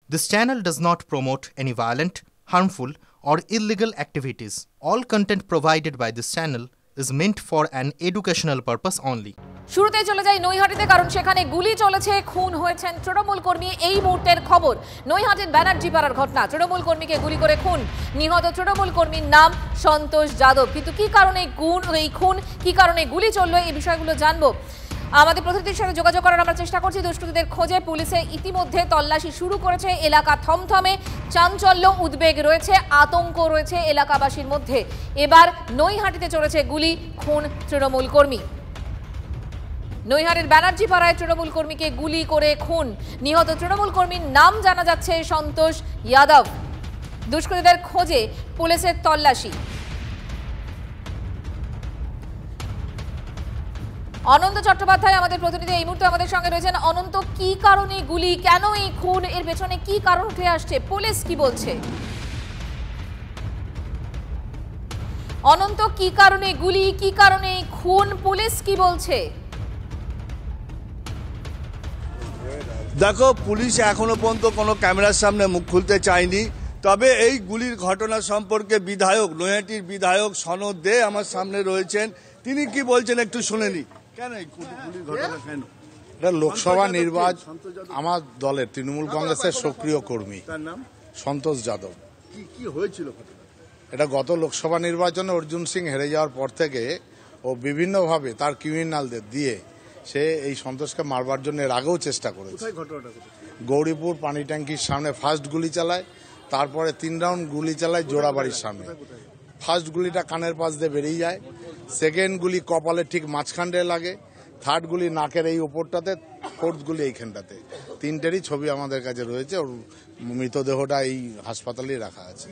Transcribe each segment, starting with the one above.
This channel does not promote any violent, harmful, or illegal activities. All content provided by this channel is meant for an educational purpose only. শুরুতে চলে যাই নৈহাটিতে, কারণ সেখানে গুলি চলেছে, খুন হয়েছেন তৃণমূল কর্মী। এই মুহূর্তের খবর, নৈহাটির ব্যানার্জি পাড়ার ঘটনা। তৃণমূল কর্মীকে গুলি করে খুন। নিহত তৃণমূল কর্মীর নাম সন্তোষ যাদব। কিন্তু কি কারণে এই খুন, কি কারণে গুলি চললো, এই বিষয়গুলো জানবো। আমাদের প্রতিনিধির সাথে যোগাযোগ করার আমরা চেষ্টা করছি। দুষ্কৃতীদের খোঁজে পুলিশে ইতিমধ্যে তল্লাশি শুরু করেছে। এলাকা থমথমে, চাঞ্চল্য, উদ্বেগ রয়েছে, আতঙ্ক রয়েছে এলাকাবাসীর মধ্যে। এবার নৈহাটিতে চলেছে গুলি, খুন তৃণমূল কর্মী। নৈহাটির ব্যানার্জি পাড়ায় তৃণমূল কর্মীকে গুলি করে খুন। নিহত তৃণমূল কর্মীর নাম জানা যাচ্ছে সন্তোষ যাদব। দুষ্কৃতীদের খোঁজে পুলিশের তল্লাশি। অনন্ত চট্টোপাধ্যায় আমাদের প্রতিনিধি এই মুহূর্তে আমাদের সঙ্গে রয়েছেন। অনন্ত, কি কারণে গুলি, কেন এই খুন, এর পেছনে কি কারণ উঠে আসছে, পুলিশ কি বলছে? অনন্ত, কি কারণে গুলি, কি কারণে খুন, পুলিশ কি বলছে? দেখো, পুলিশ এখনো পর্যন্ত কোনো ক্যামেরার সামনে মুখ খুলতে চায়নি। তবে এই গুলির ঘটনা সম্পর্কে নৈহাটির বিধায়ক সনদ দে আমার সামনে রয়েছেন। তিনি কি বলছেন একটু শুনে নি। কেন এই গুলির ঘটনা, কেন? এটা লোকসভা নির্বাচন। আমার দলের তৃণমূল কংগ্রেসের সক্রিয় কর্মী, তার নাম সন্তোষ যাদব। কি হয়েছিল? এটা গত লোকসভা নির্বাচনে অর্জুন সিং হেরে যাওয়ার পর থেকে ও বিভিন্নভাবে তার ক্রিমিনালদের দিয়ে সে এই সন্তোষকে মারবার জন্য এর আগেও চেষ্টা করেছে। গৌরীপুর পানি ট্যাঙ্কির সামনে ফার্স্ট গুলি চালায়, তারপরে 3 রাউন্ড গুলি চালায় জোড়াবাড়ির সামনে। ফার্স্ট গুলিটা কানের পাশ দিয়ে বেরিয়ে যায়, সেকেন্ড গুলি কপালের ঠিক মাঝখানটায় লাগে, থার্ড গুলি নাকের এই ওপরটাতে, ফোর্থ গুলি এইখানটাতে। 3টেরই ছবি আমাদের কাছে রয়েছে। ওর মৃতদেহটা এই হাসপাতালেই রাখা আছে।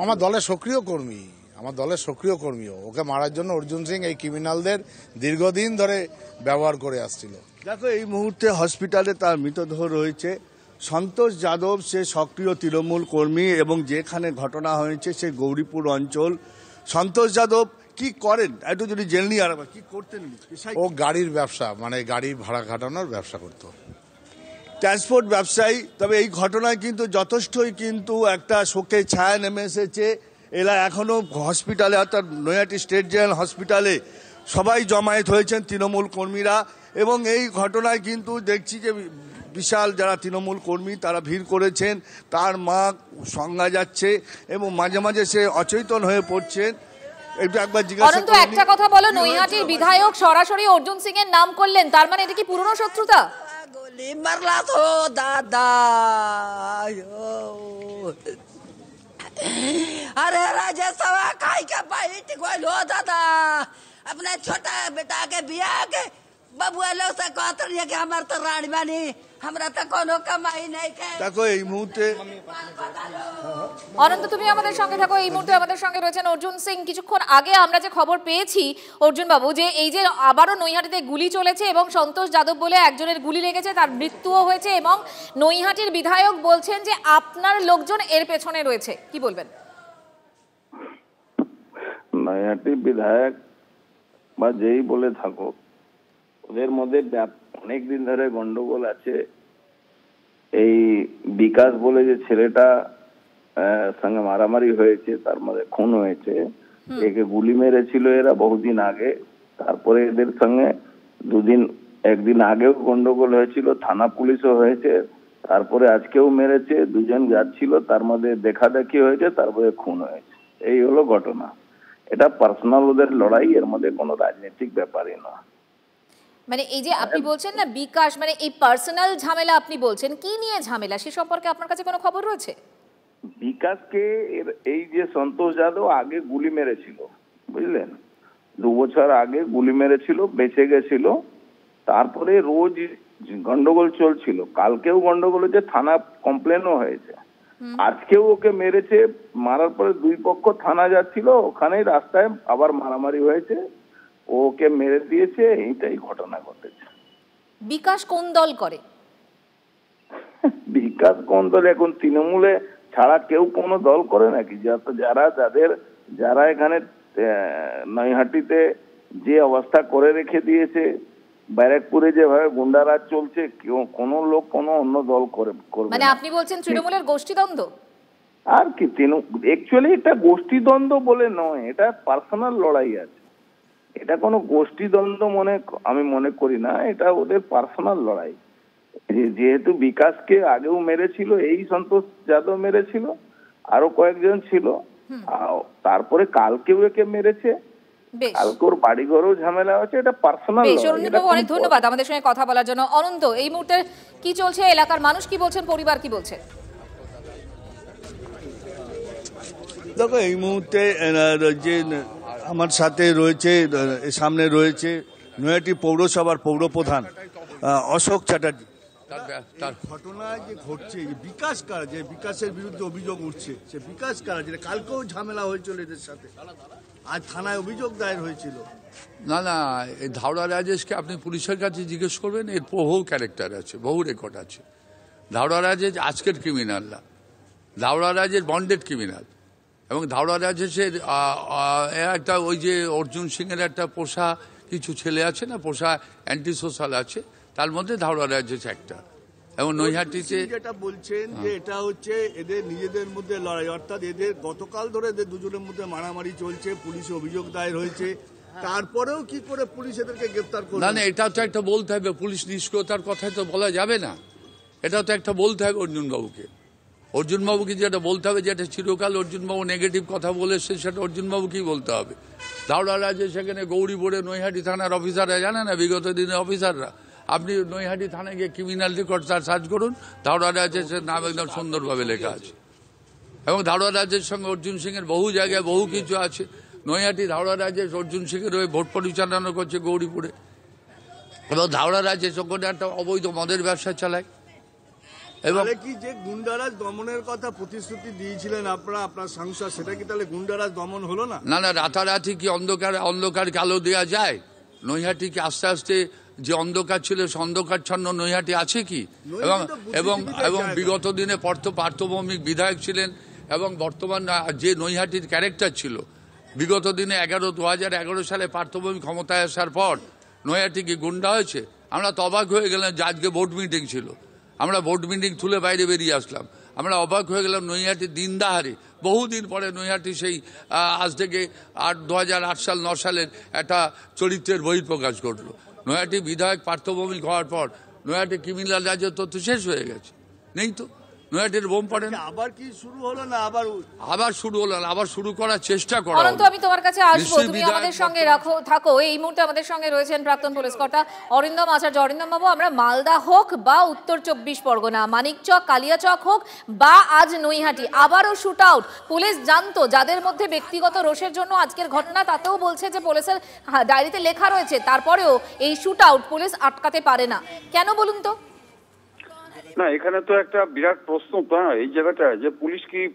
আমার দলের সক্রিয় কর্মী। ওকে মারার জন্য অর্জুন সিং এই ক্রিমিনালদের দীর্ঘদিন ধরে ব্যবহার করে আসছিল। দেখো, এই মুহূর্তে হসপিটালে তার মৃতদেহ রয়েছে। সন্তোষ যাদব সে সক্রিয় তৃণমূল কর্মী এবং যেখানে ঘটনা হয়েছে সে গৌরীপুর অঞ্চল। সন্তোষ যাদব কি করেন একটু যদি জেনে নিই। আর কি করতেন? ও গাড়ির ব্যবসা, মানে গাড়ি ভাড়া খাটানোর ব্যবসা করতো, ট্রান্সপোর্ট ব্যবসায়ী। তবে এই ঘটনায় কিন্তু যথেষ্টই কিন্তু একটা শোকের ছায়া নেমে এসেছে। এরা এখনো হসপিটালে, অর্থাৎ নৈহাটি স্টেট জেনারেল হসপিটালে সবাই জমায়েত হয়েছেন তৃণমূল কর্মীরা। এবং এই ঘটনায় কিন্তু দেখছি যে বিশাল যারা তৃণমূল কর্মী তারা ভিড় করেছেন। তার মা সংজ্ঞা যাচ্ছে এবং মাঝে মাঝে সে অচেতন হয়ে পড়ছেন। একবার জিজ্ঞাসা করুন। একটা কথা বলো, নৈহাটির বিধায়ক সরাসরি অর্জুন সিং এর নাম করলেন, তার মানে এটা কি পুরনো শত্রুতা? गोली मरला तो दादा। अरे राजा सवा खाई का पाइट लो दादा। अपने छोटा बेटा के बिया के बबुआ लोग से कहत रही कि हमार तो रानी बानी, हमरा तो कोनो कमाई नहीं के। দেখো, এই মুহূর্তে অনন্ত, তুমি আমাদের সঙ্গে থাকো। এই মুহূর্তে আমাদের সঙ্গে রয়েছেন অর্জুন সিং। কিছুক্ষণ আগে আমরা যে খবর পেয়েছি অর্জুন বাবু, যে এই যে আবারও নৈহাটিতে গুলি চলেছে এবং সন্তোষ যাদব বলে একজনের গুলি লেগেছে, তার মৃত্যুও হয়েছে, এবং নৈহাটির বিধায়ক বলছেন যে আপনার লোকজন এর পেছনে রয়েছে, কি বলবেন? নৈহাটির বিধায়ক বা যেই বলে থাকো, ওদের মধ্যে অনেকদিন ধরে গন্ডগোল আছে। এই বিকাশ বলে যে ছেলেটা সঙ্গে মারামারি হয়েছে, তার মধ্যে খুন হয়েছে, একে গুলি মেরেছিল এরা বহুদিন আগে। তারপরে এদের সঙ্গে একদিন আগেও গন্ডগোল হয়েছিল, থানা পুলিশও হয়েছে, তারপরে আজকেও মেরেছে। দুজন যাচ্ছিল, তার মধ্যে দেখাদেখি হয়েছে, তারপরে খুন হয়েছে। এই হলো ঘটনা। এটা পার্সোনাল ওদের লড়াই, এর মধ্যে কোনো রাজনৈতিক ব্যাপারই না। মানে এই যে আপনি বলছেন না বিকাশ, মানে এই পার্সোনাল ঝামেলা আপনি বলছেন, কি নিয়ে ঝামেলা, সে সম্পর্কে আপনার কাছে কোনো খবর রয়েছে? বিকাশকে এই যে সন্তোষ যাদব আগে গুলি মেরেছিল, বুঝলেন, 2 বছর আগে গুলি মেরেছিল, বেঁচে গেছিল। তারপরে রোজ গন্ডগোল চলছিল, কালকেও গন্ডগোল হয়েছে, থানা কমপ্লেনও হয়েছে। আজকেও ওকে মেরেছে। মারার পরে 2 পক্ষ থানা যাচ্ছিল, ওখানেই রাস্তায় আবার মারামারি হয়েছে, ওকে মেরে দিয়েছে। এইটাই ঘটনা ঘটেছে। বিকাশ কোন দল করে? বিকাশ কোন দল? এখন তৃণমূলে ছাড়া কেউ কোনো দল করে নাকি? যারা এখানে নৈহাটিতে যে অবস্থা করে রেখে দিয়েছে, ব্যারাকপুরে যেভাবে গুন্ডারাজ চলছে কোনো লোক কোনো অন্য দল করবে মানে আপনি বলছেন তৃণমূলের গোষ্ঠীদ্বন্দ্ব? আর কি, অ্যাকচুয়ালি এটা গোষ্ঠীদ্বন্দ্ব বলে নয়, এটা পার্সোনাল লড়াই আছে। এটা কোনো গোষ্ঠীদ্বন্দ্ব আমি মনে করি না, এটা ওদের পার্সোনাল লড়াই। যেহেতু বিকাশকে আগেও মেরেছিল, এই সন্তোষ যাদব মেরেছিল, আরো কয়েকজন ছিল, তারপরে কালকেও একে মেরেছে, কালকে ওর বাড়িঘরও ঝামেলা আছে, এটা পার্সোনাল। অনেক ধন্যবাদ আমাদের সঙ্গে কথা বলার জন্য। অনন্ত, এই মুহূর্তে কি চলছে, এলাকার মানুষ কি বলছেন, পরিবার কি বলছে? দেখো, এই মুহূর্তে যে আমার সাথে রয়েছে, সামনে রয়েছে নৈহাটি পৌরসভার পৌরপ্রধান অশোক চ্যাটার্জি। ঘটনা যে ঘটছে, বিকাশ কারা, যে বিকাশের বিরুদ্ধে অভিযোগ উঠছে, সে বিকাশ কারা, যেটা কালকেও ঝামেলা হয়েছিল এদের সাথে, আজ থানায় অভিযোগ দায়ের হয়েছিল। না না, এই ধাওড়া রাজেশকে আপনি পুলিশের কাছে জিজ্ঞেস করবেন, এর বহু ক্যারেক্টার আছে, বহু রেকর্ড আছে। ধাওড়া রাজেশ আজকের ক্রিমিনাল না, ধাওড়া রাজেশ বন্ডেড ক্রিমিনাল। এবং ধাওড়া রাজেশের একটা ওই যে অর্জুন সিংয়ের একটা পোষা কিছু ছেলে আছে না, পোষা অ্যান্টি সোশ্যাল আছে, তার মধ্যে ধাওড়া রাজেশ একটা। এবং নৈহাটিতে যেটা বলছেন যে এটা হচ্ছে এদের নিজেদের মধ্যে লড়াই, অর্থাৎ এদের গতকাল ধরে এদের দুজনের মধ্যে মারামারি চলছে, পুলিশে অভিযোগ দায়ের হয়েছে, তারপরেও কি করে পুলিশ এদেরকে গ্রেফতার করবে? না না, এটা তো একটা বলতে হবে, পুলিশ নিষ্ক্রিয়তার কথাই তো বলা যাবে না, এটা তো একটা বলতে হবে অর্জুনবাবুকে। অর্জুনবাবুকে যেটা বলতে হবে, যেটা চিরকাল অর্জুনবাবু নেগেটিভ কথা বলেছে, সেটা অর্জুনবাবুকেই বলতে হবে। ধাওড়া রাজে সেখানে গৌরীপুরে নৈহাটি থানার অফিসাররা জানে না, বিগত দিনের অফিসাররা। আপনি নৈহাটি থানায় গিয়ে ক্রিমিনাল রেকর্ড সার্চ করুন, ধাওড়া রাজেশের নাম একদম সুন্দরভাবে লেখা আছে। এবং ধাওড়া রাজের সঙ্গে অর্জুন সিংয়ের বহু জায়গায় বহু কিছু আছে। নৈহাটি ধাওড়া রাজেশ অর্জুন সিংয়ের হয়ে ভোট পরিচালনা করছে গৌরীপুরে, এবং ধাওড়া রাজেশ ওখানে একটা অবৈধ মদের ব্যবসা চালায়। এবং কি যে গুন্ডারাজ দমনের কথা প্রতিশ্রুতি দিয়েছিলেন আপনারা, আপনার সাংসদ, সেটা কি তাহলে গুন্ডারাজ দমন হলো না? না না, রাতারাতি কি অন্ধকার কালো দেওয়া যায়? নৈহাটি কি আস্তে আস্তে যে অন্ধকার ছিল, সে অন্ধকারচ্ছন্ন নৈহাটি আছে কি? এবং বিগত দিনে পার্থভৌমিক বিধায়ক ছিলেন, এবং বর্তমান যে নৈহাটির ক্যারেক্টার ছিল বিগত দিনে 2011 সালে পার্থভৌমিক ক্ষমতায় আসার পর নৈহাটি কি গুন্ডা হয়েছে? আমরা তো অবাক হয়ে গেলাম যে আজকে বোর্ড মিটিং ছিল, আমরা বোর্ড মিটিং তুলে বাইরে বেরিয়ে আসলাম, আমরা অবাক হয়ে গেলাম। নৈহাটি দিনদাহারে বহুদিন পরে নৈহাটি সেই আজ থেকে 2008 সাল 9 সালের একটা চরিত্রের বহিঃপ্রকাশ ঘটলো। নৈহাটি বিধায়ক পার্থভৌমিক হওয়ার পর নৈহাটি ক্রিমিনাল রাজত্ব তো শেষ হয়ে গেছে, নেই তো। নৈহাটির বোম পড়ে না, আবার কি শুরু হলো না? আবার শুরু হলো না, আবার শুরু করার চেষ্টা করা। অনন্ত, আমি তোমার কাছে আসবো, তুমি আমাদের সঙ্গে থাকো। এই মুহূর্তে আমাদের সঙ্গে রয়েছেন প্রাক্তন পুলিশ কর্তা অরিন্দম আচার্য। অরিন্দম বাবু, আমরা মালদা হোক বা উত্তর 24 পরগনা, মানিকচক, কালিয়াচক হোক বা আজ নৈহাটি, আবারও শুট আউট। পুলিশ জানতো যাদের মধ্যে ব্যক্তিগত রোষের জন্য আজকের ঘটনা, তাতেও বলছে যে পুলিশের ডায়েরিতে লেখা রয়েছে, তারপরেও এই শুট আউট পুলিশ আটকাতে পারে না, কেন বলুন তো? না, এখানে তো একটা বিরাট প্রশ্ন এই জায়গাটা, যে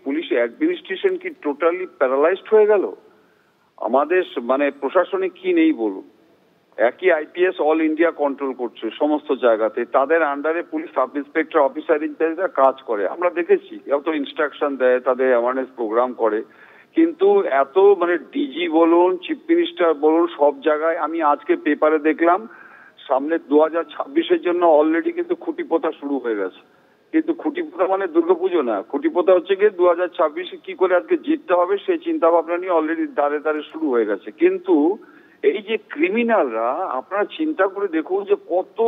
পুলিশ অ্যাডমিনিস্ট্রেশন কি টোটালি প্যারালাইজড হয়ে গেল? আমাদের মানে প্রশাসনে কি নেই বলুন, একই আইপিএস অল ইন্ডিয়া কন্ট্রোল করছে সমস্ত জায়গাতে, তাদের আন্ডারে পুলিশ সাব ইন্সপেক্টর অফিসার ইনচার্জরা কাজ করে, আমরা দেখেছি, এত ইনস্ট্রাকশন দেয়, তাদের অ্যাওয়ারনেস প্রোগ্রাম করে, কিন্তু এত মানে ডিজি বলুন, চিফ মিনিস্টার বলুন, সব জায়গায়। আমি আজকে পেপারে দেখলাম সামনে 2026-এর জন্য অলরেডি কিন্তু খুঁটি পোতা শুরু হয়ে গেছে। কিন্তু খুঁটি পোতা মানে দুর্গাপুজো না, খুঁটি পোতা হচ্ছে গিয়ে 2026-এ কি করে আজকে জিততে হবে সেই চিন্তা ভাবনা নিয়ে অলরেডি দাঁড়ে দাঁড়ে শুরু হয়ে গেছে। কিন্তু এই যে ক্রিমিনালরা, আপনারা চিন্তা করে দেখুন যে কত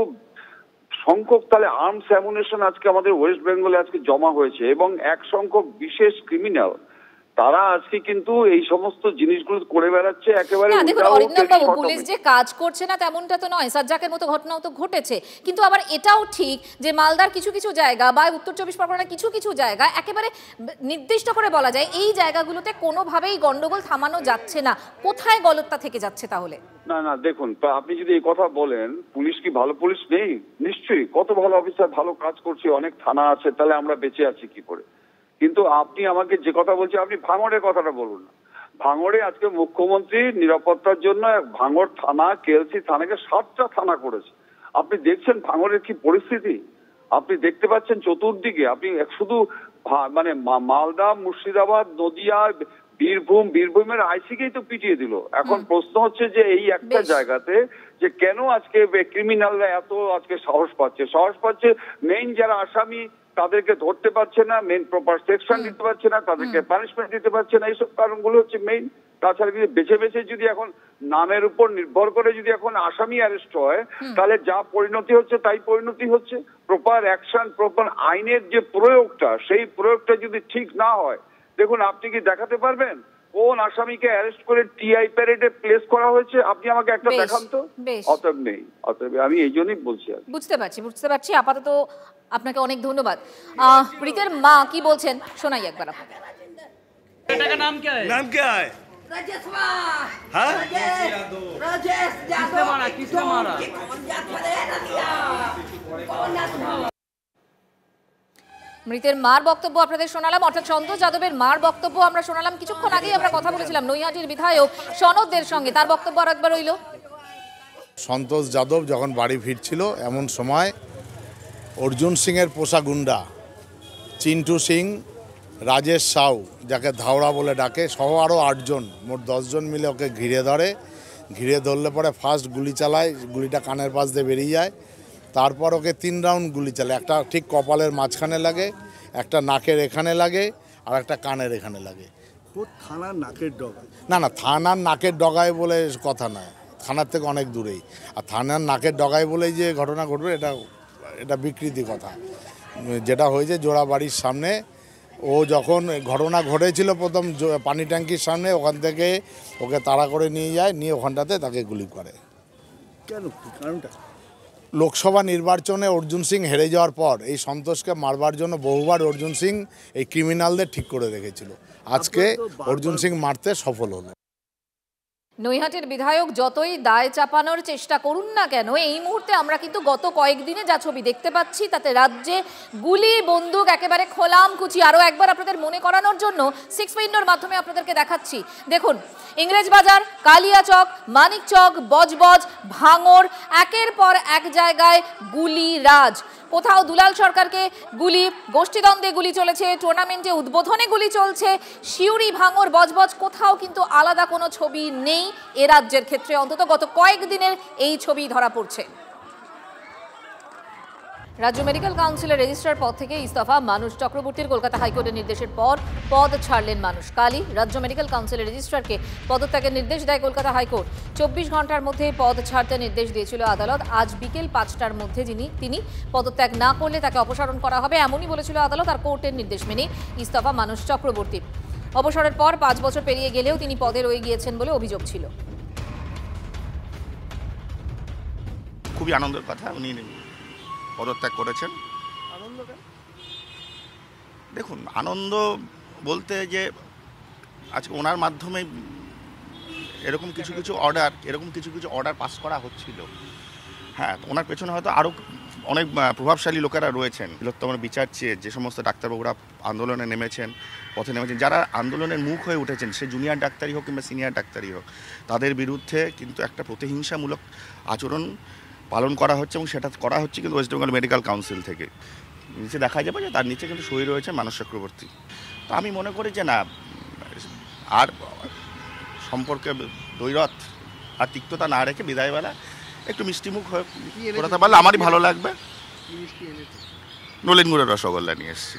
সংখ্যক তাহলে আর্মস অ্যামুনেশন আজকে আমাদের ওয়েস্ট বেঙ্গলে আজকে জমা হয়েছে, এবং এক সংখ্যক বিশেষ ক্রিমিনাল তারা আজকে কিন্তু এই সমস্ত জিনিসগুলো করে বেড়াচ্ছে একেবারে। পুলিশ যে কাজ করছে না তেমনটা তো নয়, সাজ্জাকের মতো ঘটনাও তো ঘটেছে, কিন্তু আবার এটাও ঠিক যে মালদার কিছু কিছু জায়গা বা উত্তর 24 পরগনার কিছু কিছু জায়গা একেবারে নির্দিষ্ট করে বলা যায় এই জায়গাগুলোতে কোনোভাবেই গন্ডগোল থামানো যাচ্ছে না। কোথায় গলতটা থেকে যাচ্ছে তাহলে? না না, দেখুন, আপনি যদি এই কথা বলেন, পুলিশ কি ভালো পুলিশ নেই? নিশ্চয়ই, কত ভালো অফিসার ভালো কাজ করছে, অনেক থানা আছে, তাহলে আমরা বেঁচে আছি কি করে? কিন্তু আপনি আমাকে যে কথা বলছেন, আপনি ভাঙড়ের কথাটা বলুন না। ভাঙড়ে আজকে মুখ্যমন্ত্রী নিরাপত্তার জন্য ভাঙড় থানা, কেএলসি থানাকে 7টা থানা করেছে। আপনি দেখছেন ভাঙড়ের কি পরিস্থিতি, আপনি দেখতে পাচ্ছেন চতুর্দিকে। আপনি শুধু মানে মালদা, মুর্শিদাবাদ, নদিয়া, বীরভূমের আইসিকেই তো পিটিয়ে দিল। এখন প্রশ্ন হচ্ছে যে এই একটা জায়গাতে যে কেন আজকে ক্রিমিনালরা এত আজকে সাহস পাচ্ছে মেইন যারা আসামি তাদেরকে ধরতে পারছে না, মেইন প্রপার সেকশন দিতে পারছে না, তাদেরকে পানিশমেন্ট দিতে পারছে না, এইসব কারণগুলো হচ্ছে মেইন। তাছাড়া যদি বেছে যদি এখন নামের উপর নির্ভর করে যদি এখন আসামি অ্যারেস্ট হয়, তাহলে যা পরিণতি হচ্ছে তাই পরিণতি হচ্ছে। প্রপার অ্যাকশন, প্রপার আইনের যে প্রয়োগটা, সেই প্রয়োগটা যদি ঠিক না হয়, দেখুন আপনি কি দেখাতে পারবেন কোন আসামিকে অ্যারেস্ট করে টিআই প্যারেডে প্লেস করা হয়েছে? আপনি আমাকে একটা দেখান তো। অতএব নেই, অতএব আমি এই জন্যই বলছি। বুঝতে পারছি। আপাতত আপনাকে অনেক ধন্যবাদ। প্রীতের মা কি বলছেন শোনাই একবার আপনাকে। बेटा का नाम क्या है? नाम क्या है? राजेशवा। हाँ? राजेश किसने मारा? মৃতের মার বক্তব্য আপনাদের শোনালাম, অর্থাৎ সন্তোষ যাদবের মার বক্তব্য আমরা শোনালাম। কিছুক্ষণ আগেই আমরা কথা বলেছিলাম নৈহাটির বিধায়ক সনদদের সঙ্গে, তার বক্তব্য আর একবার রইল। সন্তোষ যাদব যখন বাড়ি ফিরছিল এমন সময় অর্জুন সিংয়ের পোষা গুন্ডা চিন্টু সিং, রাজেশ সাউ যাকে ধাওড়া বলে ডাকে, সহ আরও 8 জন, মোট 10 জন মিলে ওকে ঘিরে ধরলে পরে ফার্স্ট গুলি চালায়, গুলিটা কানের পাশ দিয়ে বেরিয়ে যায়। তারপর ওকে 3 রাউন্ড গুলি চালায়, একটা ঠিক কপালের মাঝখানে লাগে, একটা নাকের এখানে লাগে, আর একটা কানের এখানে লাগে। থানার নাকের ডগায়? না, থানার নাকের ডগায় বলে কথা নয়, থানার থেকে অনেক দূরেই। আর থানার নাকের ডগায় বলেই যে ঘটনা ঘটবে এটা বিকৃতি কথা। যেটা হয়েছে জোড়া বাড়ির সামনে, ও যখন ঘটনা ঘটেছিল প্রথম পানি ট্যাঙ্কির সামনে, ওখান থেকে ওকে তাড়া করে নিয়ে যায়, নিয়ে ওখানটাতে তাকে গুলি করে। কেন, কারণটা? লোকসভা নির্বাচনে অর্জুন সিং হেরে যাওয়ার পর এই সন্তোষকে মারবার জন্য বহুবার অর্জুন সিং এই ক্রিমিনালদের ঠিক করে রেখেছিল। আজকে অর্জুন সিং মারতে সফল হলো। নৈহাটির বিধায়ক যতই দায় চাপানোর চেষ্টা করুন না কেন, এই মুহূর্তে আমরা কিন্তু গত কয়েকদিনে যা ছবি দেখতে পাচ্ছি, তাতে রাজ্যে গুলি বন্দুক একেবারে খোলামকুচি। আরও একবার আপনাদের মনে করানোর জন্য 6 উইন্ডোর মাধ্যমে আপনাদেরকে দেখাচ্ছি। দেখুন, ইংরেজবাজার, কালিয়াচক, মানিকচক, বজবজ, ভাঙড়, একের পর এক জায়গায় গুলি রাজ। কোথাও দুলাল সরকারকে গুলি, গোষ্ঠীদ্বন্দ্বে গুলি চলেছে, টুর্নামেন্টে উদ্বোধনে গুলি চলছে, সিউড়ি, ভাঙড়, বজবজ, কোথাও কিন্তু আলাদা কোনো ছবি নেই এ রাজ্যের ক্ষেত্রে। অন্তত গত কয়েকদিনের এই ছবি ধরা পড়ছে। রাজ্য মেডিকেল কাউন্সিলের রেজিস্ট্রার পদ থেকে ইস্তফা মানুষ চক্রবর্তীর। কলকাতা হাইকোর্টের নির্দেশের পর পদ ছাড়লেন মানুষ। কালই রাজ্য মেডিকেল কাউন্সিলের রেজিস্ট্রারকে পদত্যাগের নির্দেশ দেয় কলকাতা হাইকোর্ট। 24 ঘন্টার মধ্যে পদ ছাড়তে নির্দেশ দিয়েছিল আদালত। আজ বিকেল 5টার মধ্যে তিনি পদত্যাগ না করলে তাকে অপসারণ করা হবে, এমনই বলেছিল আদালত। আর কোর্টের নির্দেশ মেনে ইস্তফা মানুষ চক্রবর্তীর। অবসরের পর 5 বছর পেরিয়ে গেলেও তিনি পদে রয়ে গিয়েছেন বলে অভিযোগ ছিল। খুবই আনন্দের কথা, উনি পদত্যাগ করেছেন। দেখুন, আনন্দ বলতে যে আজকে ওনার মাধ্যমে এরকম কিছু অর্ডার পাস করা হচ্ছিল। হ্যাঁ, ওনার পেছনে হয়তো আরও অনেক প্রভাবশালী লোকেরা রয়েছেন। বৃহত্তম বিচার চেয়ে যে সমস্ত ডাক্তারবাবুরা আন্দোলনে পথে নেমেছেন, যারা আন্দোলনের মুখ হয়ে উঠেছেন, সে জুনিয়র ডাক্তারই হোক কিংবা সিনিয়র ডাক্তারই হোক, তাদের বিরুদ্ধে কিন্তু একটা প্রতিহিংসামূলক আচরণ পালন করা হচ্ছে, এবং সেটা করা হচ্ছে কিন্তু ওয়েস্ট বেঙ্গল মেডিকেল কাউন্সিল থেকে। নিচে দেখা যাবে যে তার নিচে কিন্তু সই রয়েছে মানস চক্রবর্তী। তো আমি মনে করি যে না, আর সম্পর্কে দৈরথ আর তিক্ততা না রেখে বিদায়বেলা একটু মিষ্টিমুখ হয়ে করাতে পারলে আমারই ভালো লাগবে। নলেন গুড়ের রসগোল্লা নিয়ে এসেছি।